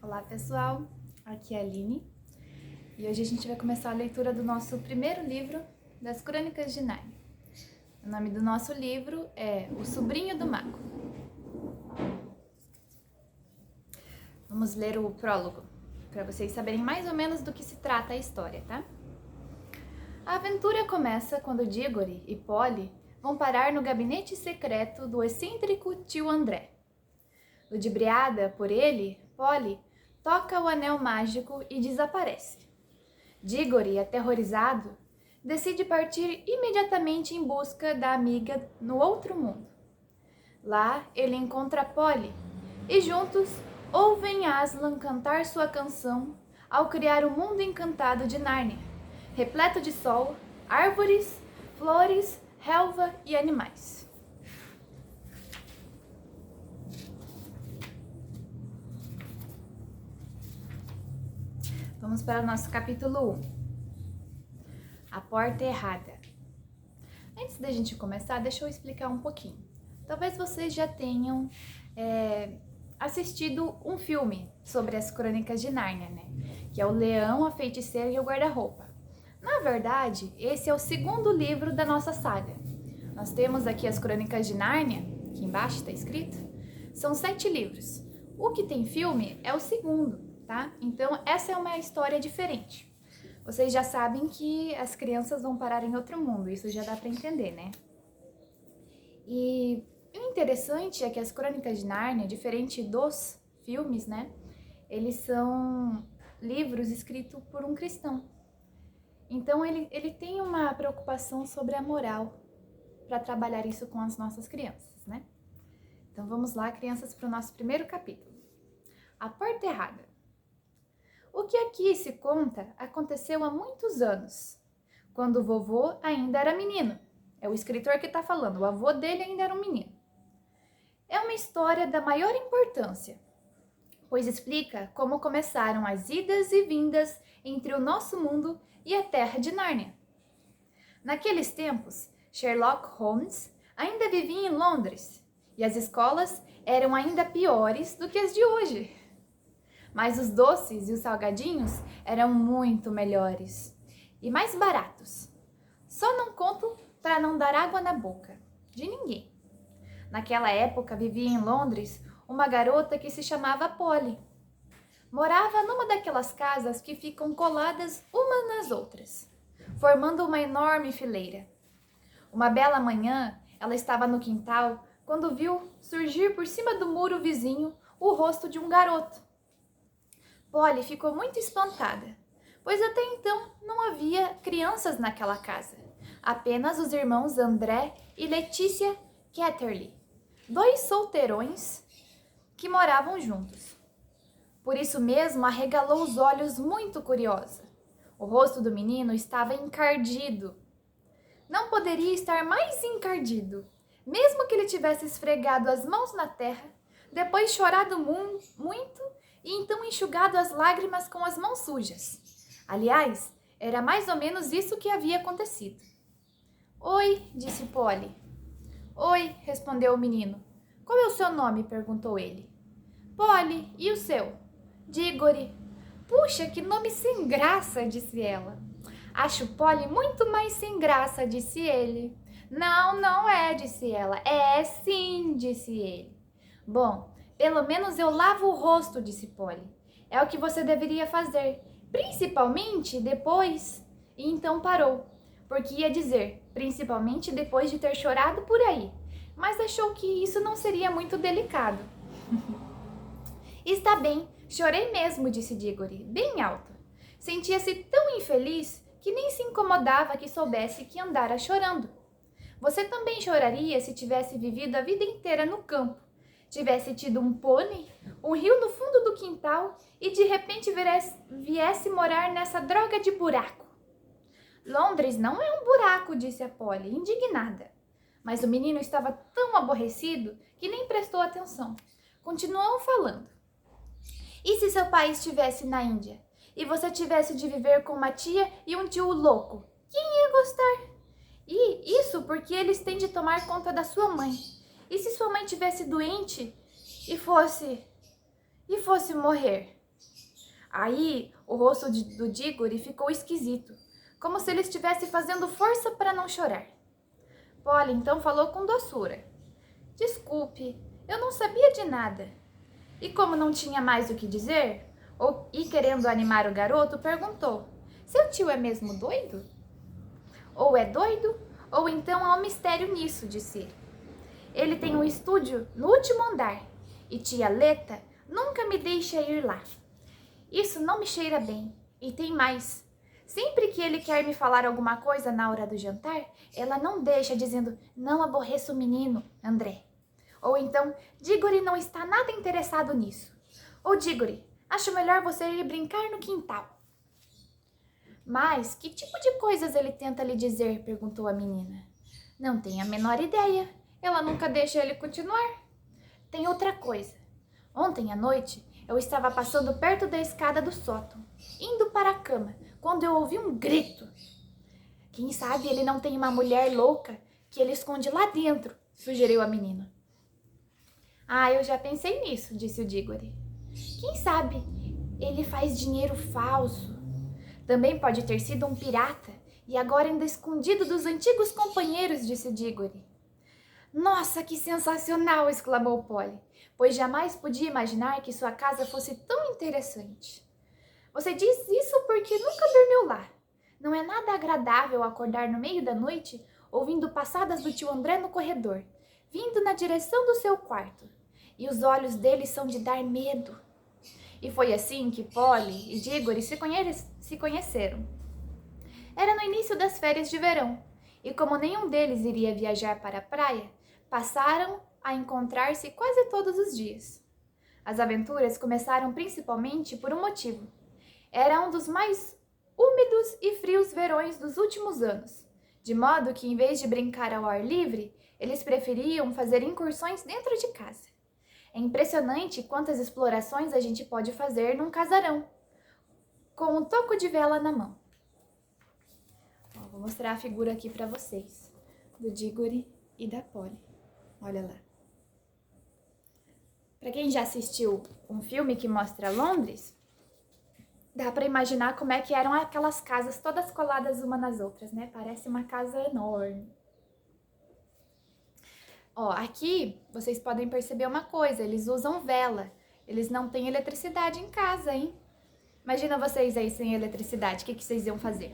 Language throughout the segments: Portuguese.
Olá pessoal, aqui é a Aline e hoje a gente vai começar a leitura do nosso primeiro livro das Crônicas de Nárnia. O nome do nosso livro é O Sobrinho do Mago. Vamos ler o prólogo, para vocês saberem mais ou menos do que se trata a história, tá? A aventura começa quando Digory e Polly vão parar no gabinete secreto do excêntrico tio André. Ludibriada por ele, Polly toca o anel mágico e desaparece. Digory, aterrorizado, decide partir imediatamente em busca da amiga no outro mundo. Lá, ele encontra Polly e juntos ouvem Aslan cantar sua canção ao criar o mundo encantado de Nárnia, repleto de sol, árvores, flores, relva e animais. Vamos para o nosso capítulo 1. A Porta Errada. Antes da gente começar, deixa eu explicar um pouquinho. Talvez vocês já tenham assistido um filme sobre as Crônicas de Nárnia, né? Que é o Leão, a Feiticeira e o Guarda-Roupa. Na verdade, esse é o segundo livro da nossa saga. Nós temos aqui as Crônicas de Nárnia, aqui embaixo está escrito. São 7 livros. O que tem filme é o segundo, tá? Então, essa é uma história diferente. Vocês já sabem que as crianças vão parar em outro mundo, isso já dá para entender, né? E o interessante é que as Crônicas de Nárnia, diferente dos filmes, né? Eles são livros escritos por um cristão. Então, ele tem uma preocupação sobre a moral para trabalhar isso com as nossas crianças, né? Então, vamos lá, crianças, para o nosso primeiro capítulo. A Porta Errada. O que aqui se conta aconteceu há muitos anos, quando o vovô ainda era menino. É o escritor que está falando, o avô dele ainda era um menino. É uma história da maior importância, pois explica como começaram as idas e vindas entre o nosso mundo e a terra de Nárnia. Naqueles tempos, Sherlock Holmes ainda vivia em Londres e as escolas eram ainda piores do que as de hoje. Mas os doces e os salgadinhos eram muito melhores e mais baratos. Só não conto para não dar água na boca de ninguém. Naquela época vivia em Londres uma garota que se chamava Polly. Morava numa daquelas casas que ficam coladas umas nas outras, formando uma enorme fileira. Uma bela manhã, ela estava no quintal quando viu surgir por cima do muro vizinho o rosto de um garoto. Polly ficou muito espantada, pois até então não havia crianças naquela casa, apenas os irmãos André e Letícia Catterley, 2 solteirões que moravam juntos. Por isso mesmo arregalou os olhos muito curiosa. O rosto do menino estava encardido. Não poderia estar mais encardido, mesmo que ele tivesse esfregado as mãos na terra, depois chorado muito e então enxugado as lágrimas com as mãos sujas. Aliás, era mais ou menos isso que havia acontecido. Oi, disse Polly. Oi, respondeu o menino. Qual é o seu nome? Perguntou ele. Polly, e o seu? Digory. Puxa, que nome sem graça, disse ela. Acho Polly muito mais sem graça, disse ele. Não, não é, disse ela. É sim, disse ele. Bom, pelo menos eu lavo o rosto, disse Polly. É o que você deveria fazer, principalmente depois. E então parou, porque ia dizer, principalmente depois de ter chorado por aí, mas achou que isso não seria muito delicado. Está bem, chorei mesmo, disse Digory, bem alto. Sentia-se tão infeliz que nem se incomodava que soubesse que andara chorando. Você também choraria se tivesse vivido a vida inteira no campo, tivesse tido um pônei, um rio no fundo do quintal e de repente viesse morar nessa droga de buraco. Londres não é um buraco, disse a Polly, indignada. Mas o menino estava tão aborrecido que nem prestou atenção. Continuou falando. E se seu pai estivesse na Índia e você tivesse de viver com uma tia e um tio louco? Quem ia gostar? E isso porque eles têm de tomar conta da sua mãe. E se sua mãe tivesse doente e fosse morrer? Aí o rosto do Diggory ficou esquisito, como se ele estivesse fazendo força para não chorar. Polly então falou com doçura. Desculpe, eu não sabia de nada. E como não tinha mais o que dizer, e querendo animar o garoto, perguntou: seu tio é mesmo doido? Ou é doido, ou então há um mistério nisso, disse ele. Ele tem um estúdio no último andar, e tia Leta nunca me deixa ir lá. Isso não me cheira bem. E tem mais. Sempre que ele quer me falar alguma coisa na hora do jantar, ela não deixa, dizendo: não aborreço o menino, André. Ou então: Diggory não está nada interessado nisso. Ou Diggory, acho melhor você ir brincar no quintal. Mas que tipo de coisas ele tenta lhe dizer? Perguntou a menina. Não tenho a menor ideia. Ela nunca deixa ele continuar. Tem outra coisa. Ontem à noite, eu estava passando perto da escada do sótão, indo para a cama, quando eu ouvi um grito. Quem sabe ele não tem uma mulher louca que ele esconde lá dentro, sugeriu a menina. Ah, eu já pensei nisso, disse o Diggory. Quem sabe ele faz dinheiro falso. Também pode ter sido um pirata e agora ainda escondido dos antigos companheiros, disse o Diggory. Nossa, que sensacional! Exclamou Polly, pois jamais podia imaginar que sua casa fosse tão interessante. Você diz isso porque nunca dormiu lá. Não é nada agradável acordar no meio da noite ouvindo passadas do tio André no corredor, vindo na direção do seu quarto. E os olhos dele são de dar medo. E foi assim que Polly e Diggory se conheceram. Era no início das férias de verão, e como nenhum deles iria viajar para a praia, passaram a encontrar-se quase todos os dias. As aventuras começaram principalmente por um motivo. Era um dos mais úmidos e frios verões dos últimos anos, de modo que, em vez de brincar ao ar livre, eles preferiam fazer incursões dentro de casa. É impressionante quantas explorações a gente pode fazer num casarão, com um toco de vela na mão. Vou mostrar a figura aqui para vocês, do Diggory e da Polly. Olha lá. Para quem já assistiu um filme que mostra Londres, dá para imaginar como é que eram aquelas casas todas coladas uma nas outras, né? Parece uma casa enorme. Ó, aqui vocês podem perceber uma coisa, eles usam vela. Eles não têm eletricidade em casa, hein? Imagina vocês aí sem eletricidade, o que vocês iam fazer?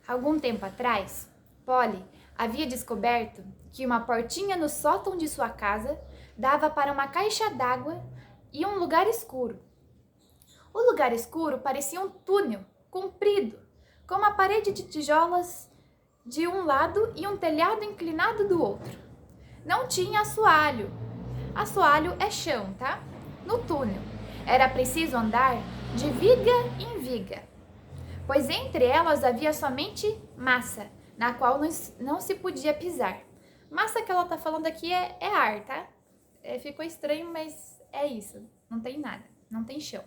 Algum tempo atrás, Polly havia descoberto que uma portinha no sótão de sua casa dava para uma caixa d'água e um lugar escuro. O lugar escuro parecia um túnel comprido, com uma parede de tijolos de um lado e um telhado inclinado do outro. Não tinha assoalho. Assoalho é chão, tá? No túnel. Era preciso andar de viga em viga, pois entre elas havia somente massa, na qual não se podia pisar. Massa que ela tá falando aqui é ar, tá? Ficou estranho, mas é isso. Não tem nada, não tem chão.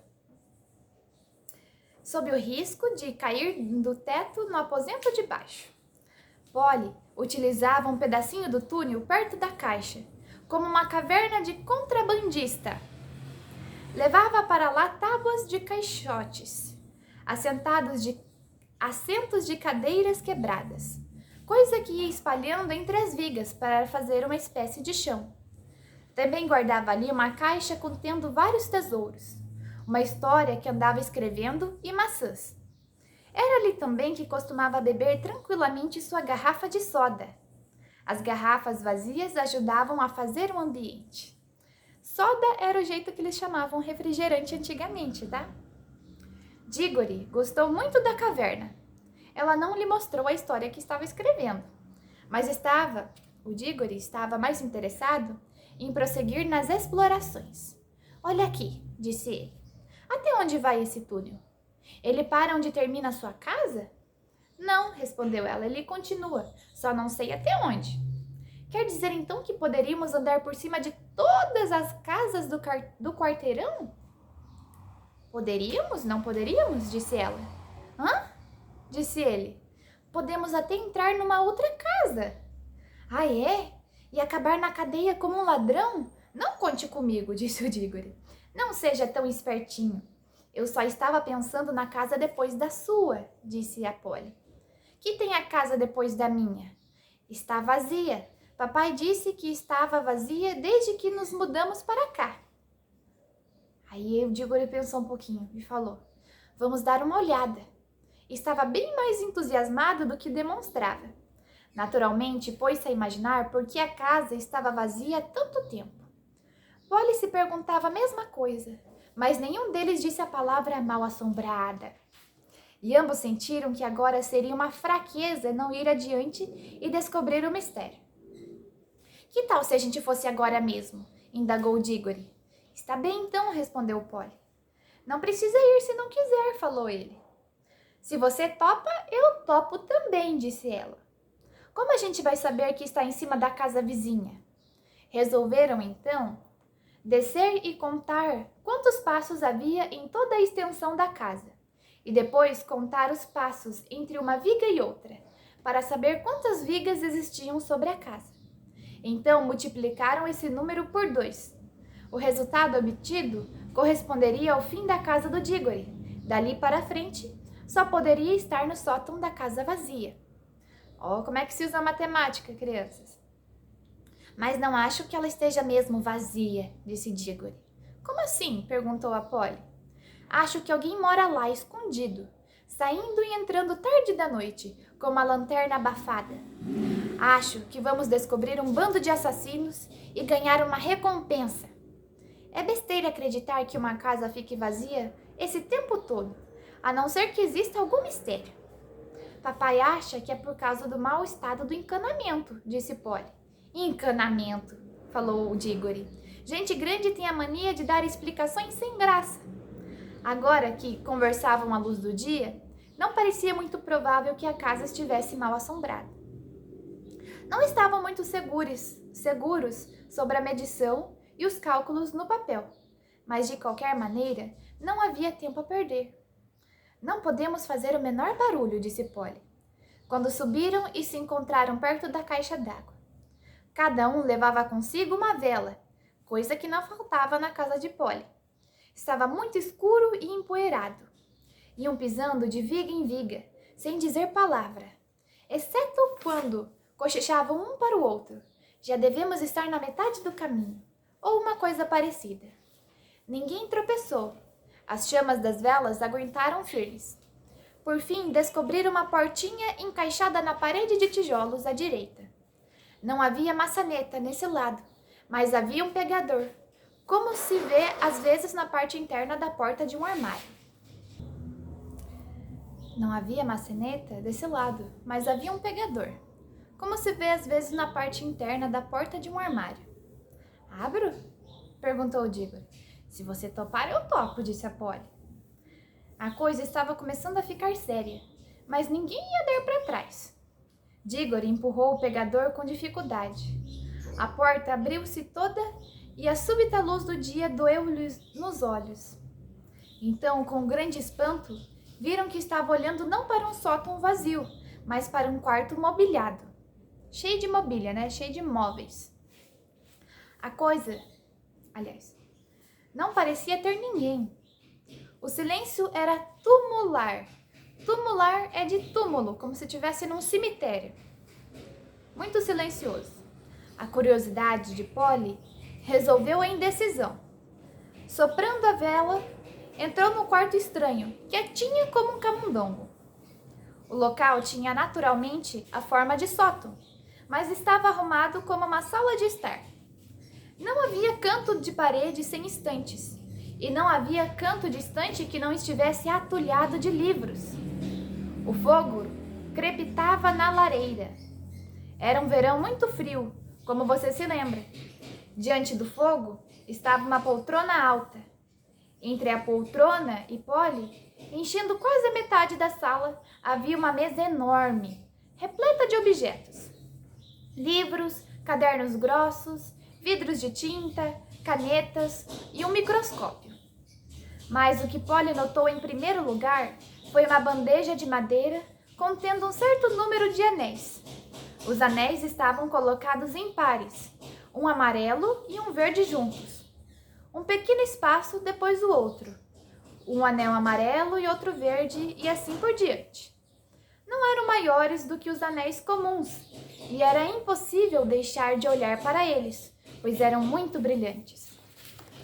Sob o risco de cair do teto no aposento de baixo. Polly utilizava um pedacinho do túnel perto da caixa, como uma caverna de contrabandista. Levava para lá tábuas de caixotes, assentos de cadeiras quebradas, coisa que ia espalhando entre as vigas para fazer uma espécie de chão. Também guardava ali uma caixa contendo vários tesouros, uma história que andava escrevendo e maçãs. Era ali também que costumava beber tranquilamente sua garrafa de soda. As garrafas vazias ajudavam a fazer um ambiente. Soda era o jeito que eles chamavam refrigerante antigamente, tá? Diggory gostou muito da caverna. Ela não lhe mostrou a história que estava escrevendo, mas o Diggory estava mais interessado em prosseguir nas explorações. Olha aqui, disse ele. Até onde vai esse túnel? Ele para onde termina a sua casa? Não, respondeu ela, ele continua, só não sei até onde. Quer dizer então que poderíamos andar por cima de todas as casas do quarteirão? Poderíamos, não poderíamos? Disse ela. Hã? Disse ele. Podemos até entrar numa outra casa. Ah, é? E acabar na cadeia como um ladrão? Não conte comigo, disse o Diggory. Não seja tão espertinho. Eu só estava pensando na casa depois da sua, disse a Polly. Que tem a casa depois da minha? Está vazia. Papai disse que estava vazia desde que nos mudamos para cá. Aí o Diggory pensou um pouquinho e falou: vamos dar uma olhada. Estava bem mais entusiasmado do que demonstrava. Naturalmente, pôs-se a imaginar por que a casa estava vazia há tanto tempo. Polly se perguntava a mesma coisa, mas nenhum deles disse a palavra mal-assombrada. E ambos sentiram que agora seria uma fraqueza não ir adiante e descobrir o mistério. Que tal se a gente fosse agora mesmo? Indagou Diggory. Está bem então, respondeu Polly. Não precisa ir se não quiser, falou ele. Se você topa, eu topo também, disse ela. Como a gente vai saber que está em cima da casa vizinha? Resolveram então descer e contar quantos passos havia em toda a extensão da casa, e depois contar os passos entre uma viga e outra, para saber quantas vigas existiam sobre a casa. Então multiplicaram esse número por 2. O resultado obtido corresponderia ao fim da casa do Diggory. Dali para frente, só poderia estar no sótão da casa vazia. Ó, como é que se usa a matemática, crianças? Mas não acho que ela esteja mesmo vazia, disse Diggory. Como assim? Perguntou a Polly. Acho que alguém mora lá escondido, saindo e entrando tarde da noite, com uma lanterna abafada. Acho que vamos descobrir um bando de assassinos e ganhar uma recompensa. É besteira acreditar que uma casa fique vazia esse tempo todo, a não ser que exista algum mistério. Papai acha que é por causa do mau estado do encanamento, disse Polly. Encanamento, falou o Diggory. Gente grande tem a mania de dar explicações sem graça. Agora que conversavam à luz do dia, não parecia muito provável que a casa estivesse mal assombrada. Não estavam muito seguros sobre a medição e os cálculos no papel, mas de qualquer maneira não havia tempo a perder. Não podemos fazer o menor barulho, disse Polly, quando subiram e se encontraram perto da caixa d'água. Cada um levava consigo uma vela, coisa que não faltava na casa de Polly. Estava muito escuro e empoeirado. Iam pisando de viga em viga, sem dizer palavra, exceto quando cochichavam um para o outro. Já devemos estar na metade do caminho, ou uma coisa parecida. Ninguém tropeçou. As chamas das velas aguentaram firmes. Por fim, descobriram uma portinha encaixada na parede de tijolos à direita. Não havia maçaneta nesse lado, mas havia um pegador, como se vê às vezes na parte interna da porta de um armário. Não havia maçaneta desse lado, mas havia um pegador, como se vê às vezes na parte interna da porta de um armário. Abro? Perguntou o Diggory. Se você topar, eu topo, disse a Polly. A coisa estava começando a ficar séria, mas ninguém ia dar para trás. Diggory empurrou o pegador com dificuldade. A porta abriu-se toda e a súbita luz do dia doeu-lhes nos olhos. Então, com grande espanto, viram que estava olhando não para um sótão vazio, mas para um quarto mobiliado. Cheio de mobília, né? Cheio de móveis. A coisa, não parecia ter ninguém. O silêncio era tumular. Tumular é de túmulo, como se estivesse num cemitério. Muito silencioso. A curiosidade de Polly resolveu a indecisão. Soprando a vela, entrou no quarto estranho, quietinha como um camundongo. O local tinha naturalmente a forma de sótão, mas estava arrumado como uma sala de estar. Não havia canto de parede sem estantes, e não havia canto de estante que não estivesse atulhado de livros. O fogo crepitava na lareira. Era um verão muito frio, como você se lembra. Diante do fogo estava uma poltrona alta. Entre a poltrona e Polly, enchendo quase a metade da sala, havia uma mesa enorme, repleta de objetos. Livros, cadernos grossos, vidros de tinta, canetas e um microscópio. Mas o que Polly notou em primeiro lugar foi uma bandeja de madeira contendo um certo número de anéis. Os anéis estavam colocados em pares, um amarelo e um verde juntos. Um pequeno espaço depois do outro. um anel amarelo e outro verde e assim por diante. Não eram maiores do que os anéis comuns e era impossível deixar de olhar para eles, pois eram muito brilhantes.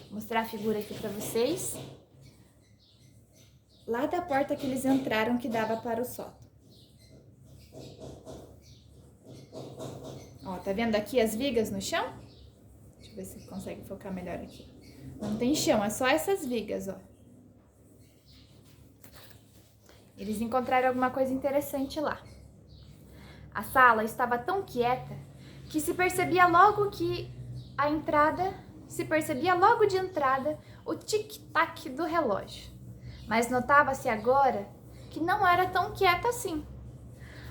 Vou mostrar a figura aqui para vocês. Lá da porta que eles entraram que dava para o sótão. Ó, tá vendo aqui as vigas no chão? Deixa eu ver se consegue focar melhor aqui. Não tem chão, é só essas vigas, ó. Eles encontraram alguma coisa interessante lá. A sala estava tão quieta que se percebia logo de entrada o tic-tac do relógio. Mas notava-se agora que não era tão quieta assim.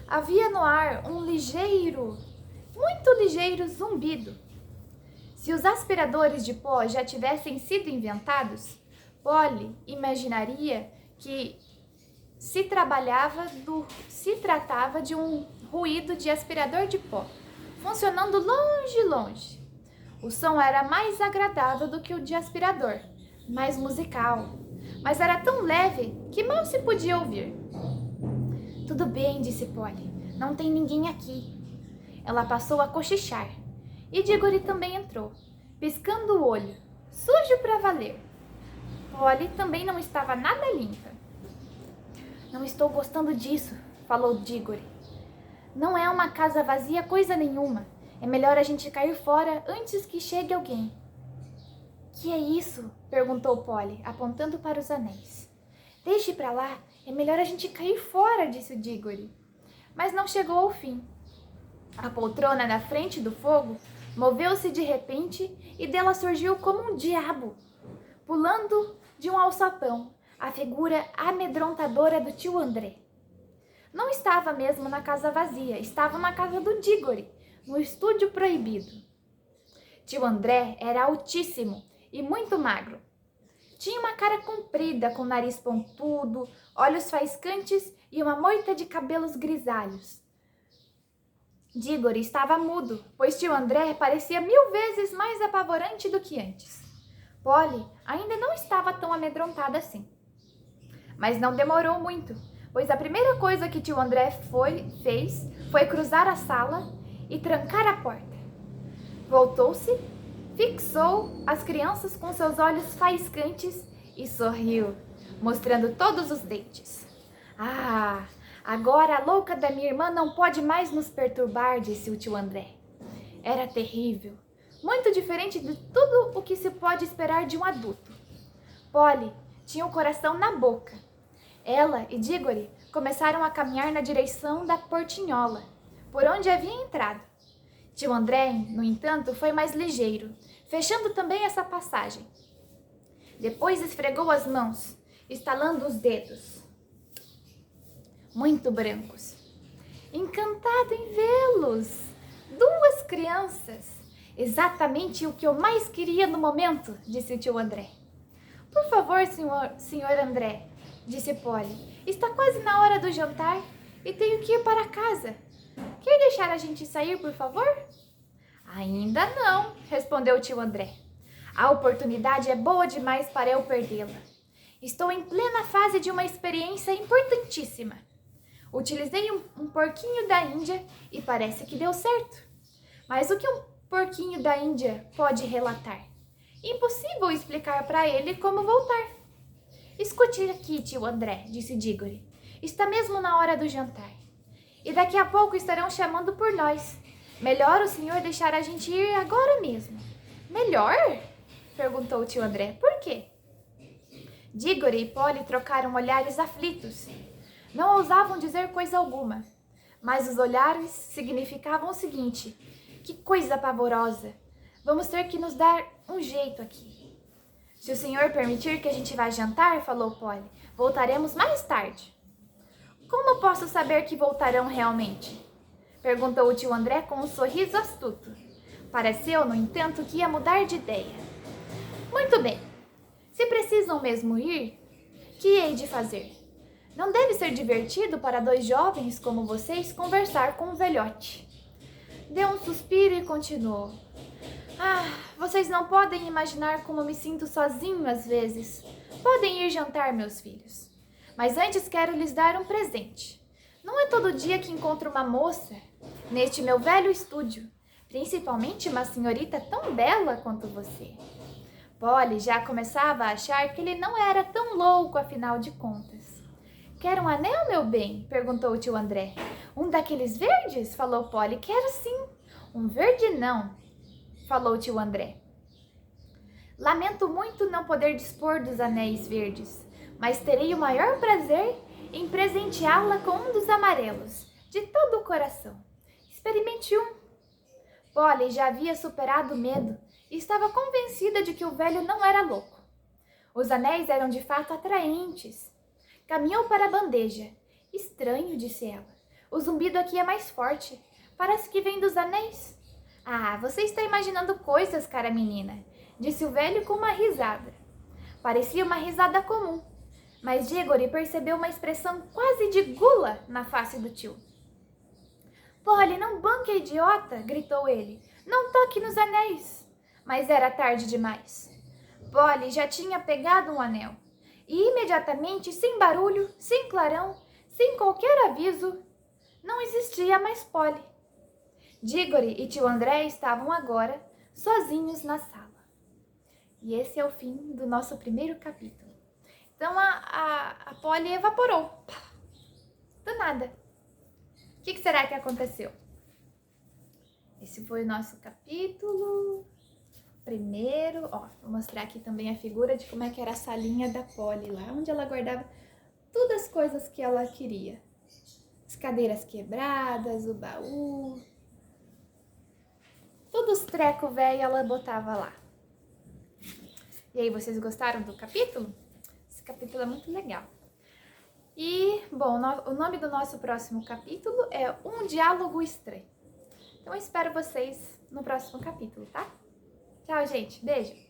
Havia no ar um muito ligeiro zumbido. Se os aspiradores de pó já tivessem sido inventados, Polly imaginaria que se tratava de um ruído de aspirador de pó, funcionando longe. O som era mais agradável do que o de aspirador, mais musical, mas era tão leve que mal se podia ouvir. Tudo bem, disse Polly, não tem ninguém aqui. Ela passou a cochichar, e Diggory também entrou, piscando o olho, sujo para valer. Polly também não estava nada limpa. Não estou gostando disso, falou Diggory. Não é uma casa vazia coisa nenhuma. É melhor a gente cair fora antes que chegue alguém. Que é isso? Perguntou Polly, apontando para os anéis. Deixe pra lá, é melhor a gente cair fora, disse Diggory. Mas não chegou ao fim. A poltrona na frente do fogo moveu-se de repente e dela surgiu como um diabo, pulando de um alçapão, a figura amedrontadora do tio André. Não estava mesmo na casa vazia, estava na casa do Diggory, no estúdio proibido. Tio André era altíssimo e muito magro. Tinha uma cara comprida, com nariz pontudo, olhos faiscantes e uma moita de cabelos grisalhos. Diggory estava mudo, pois tio André parecia 1000 vezes mais apavorante do que antes. Polly ainda não estava tão amedrontada assim. Mas não demorou muito, pois a primeira coisa que tio André fez foi cruzar a sala e trancar a porta. Voltou-se, fixou as crianças com seus olhos faiscantes e sorriu, mostrando todos os dentes. Ah, agora a louca da minha irmã não pode mais nos perturbar, disse o tio André. Era terrível, muito diferente de tudo o que se pode esperar de um adulto. Polly tinha o coração na boca. Ela e Diggory começaram a caminhar na direção da portinhola, por onde havia entrado. Tio André, no entanto, foi mais ligeiro, fechando também essa passagem. Depois esfregou as mãos, estalando os dedos, muito brancos. Encantado em vê-los! 2 crianças! Exatamente o que eu mais queria no momento, disse o tio André. Por favor, senhor André, disse Polly. Está quase na hora do jantar e tenho que ir para casa. Quer deixar a gente sair, por favor? Ainda não, respondeu o tio André. A oportunidade é boa demais para eu perdê-la. Estou em plena fase de uma experiência importantíssima. Utilizei um porquinho da Índia e parece que deu certo. Mas o que um porquinho da Índia pode relatar? Impossível explicar para ele como voltar. Escute aqui, tio André, disse Diggory. Está mesmo na hora do jantar. E daqui a pouco estarão chamando por nós. Melhor o senhor deixar a gente ir agora mesmo. Melhor? Perguntou o tio André. Por quê? Diggory e Polly trocaram olhares aflitos. Não ousavam dizer coisa alguma, mas os olhares significavam o seguinte: que coisa pavorosa! Vamos ter que nos dar um jeito aqui. Se o senhor permitir que a gente vá jantar, falou Polly, voltaremos mais tarde. Como posso saber que voltarão realmente? Perguntou o tio André com um sorriso astuto. Pareceu, no entanto, que ia mudar de ideia. Muito bem. Se precisam mesmo ir, que hei de fazer? Não deve ser divertido para 2 jovens como vocês conversar com um velhote. Deu um suspiro e continuou. Vocês não podem imaginar como me sinto sozinho às vezes. podem ir jantar, meus filhos. Mas antes quero lhes dar um presente. Não é todo dia que encontro uma moça neste meu velho estúdio, principalmente uma senhorita tão bela quanto você. Polly já começava a achar que ele não era tão louco, afinal de contas. Quer um anel, meu bem? Perguntou o tio André. Um daqueles verdes? Falou Polly. Quero sim. Um verde não, falou o tio André. Lamento muito não poder dispor dos anéis verdes, mas terei o maior prazer em presenteá-la com um dos amarelos, de todo o coração. Experimente um. Polly já havia superado o medo e estava convencida de que o velho não era louco. Os anéis eram de fato atraentes. Caminhou para a bandeja. Estranho, disse ela. O zumbido aqui é mais forte. Parece que vem dos anéis. Ah, você está imaginando coisas, cara menina, disse o velho com uma risada. Parecia uma risada comum, mas Diggory percebeu uma expressão quase de gula na face do tio. Polly, não banque, idiota, gritou ele. Não toque nos anéis. Mas era tarde demais. Polly já tinha pegado um anel. E imediatamente, sem barulho, sem clarão, sem qualquer aviso, não existia mais Polly. Diggory e tio André estavam agora sozinhos na sala. E esse é o fim do nosso primeiro capítulo. Então a Polly evaporou. Do nada. O que será que aconteceu? Esse foi o nosso capítulo primeiro. Ó, vou mostrar aqui também a figura de como é que era a salinha da Polly lá, onde ela guardava todas as coisas que ela queria. As cadeiras quebradas, o baú. Todos os trecos velhos ela botava lá. E aí, vocês gostaram do capítulo? Esse capítulo é muito legal. E, bom, o nome do nosso próximo capítulo é Um Diálogo Estranho. Então, eu espero vocês no próximo capítulo, tá? Tchau, gente. Beijo!